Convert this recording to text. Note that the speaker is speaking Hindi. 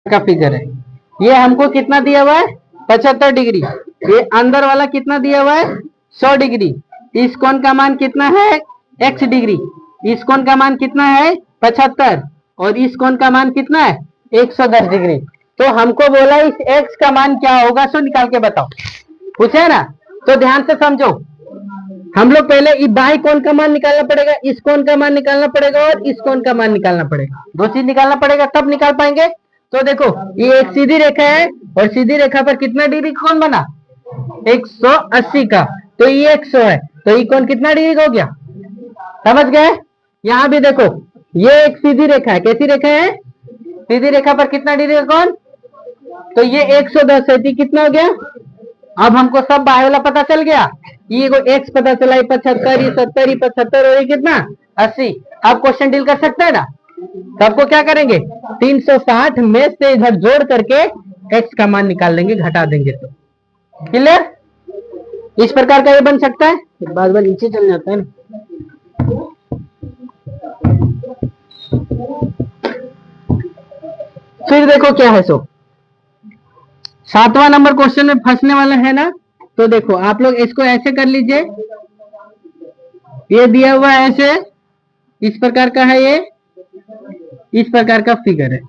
का फिगर है। ये हमको कितना दिया हुआ है 75 डिग्री। ये अंदर वाला कितना दिया हुआ है 100 डिग्री। इस कोण का मान कितना है x डिग्री। इस कोण का मान कितना है 75 और इस कोण का मान कितना है 110 डिग्री। तो हमको बोला इस x का मान क्या होगा, सो निकाल के बताओ। पूछे ना, तो ध्यान से समझो। हम लोग पहले इस बाई कोण का मान निकालना पड़ेगा, इस कोण का मान निकालना पड़ेगा और इस कोण का मान निकालना पड़ेगा। दो चीज निकालना पड़ेगा तब निकाल पाएंगे। तो देखो ये एक सीधी रेखा है और सीधी रेखा पर कितना डिग्री कोण बना 180 का। तो ये 100 है, तो ये कोण कितना डिग्री का हो गया, समझ गए। यहाँ भी देखो ये एक सीधी रेखा है। कैसी रेखा है, सीधी रेखा पर कितना डिग्री का कोण, तो ये 110 है। तो कितना हो गया, अब हमको सब बाय वाला पता चल गया। ये एक्स पता चला 75, ये 70, 75 और ये कितना 80। अब क्वेश्चन डील कर सकते हैं ना। तो आपको क्या करेंगे 360 में से इधर जोड़ करके एक्स का मान निकाल लेंगे, घटा देंगे तो क्लियर। इस प्रकार का ये बन सकता है। बार बार नीचे चल जाता है ना। फिर देखो क्या है, सो 7वां नंबर क्वेश्चन में फंसने वाला है ना। तो देखो आप लोग इसको ऐसे कर लीजिए, ये दिया हुआ है ऐसे, इस प्रकार का है, ये इस प्रकार का फिगर है।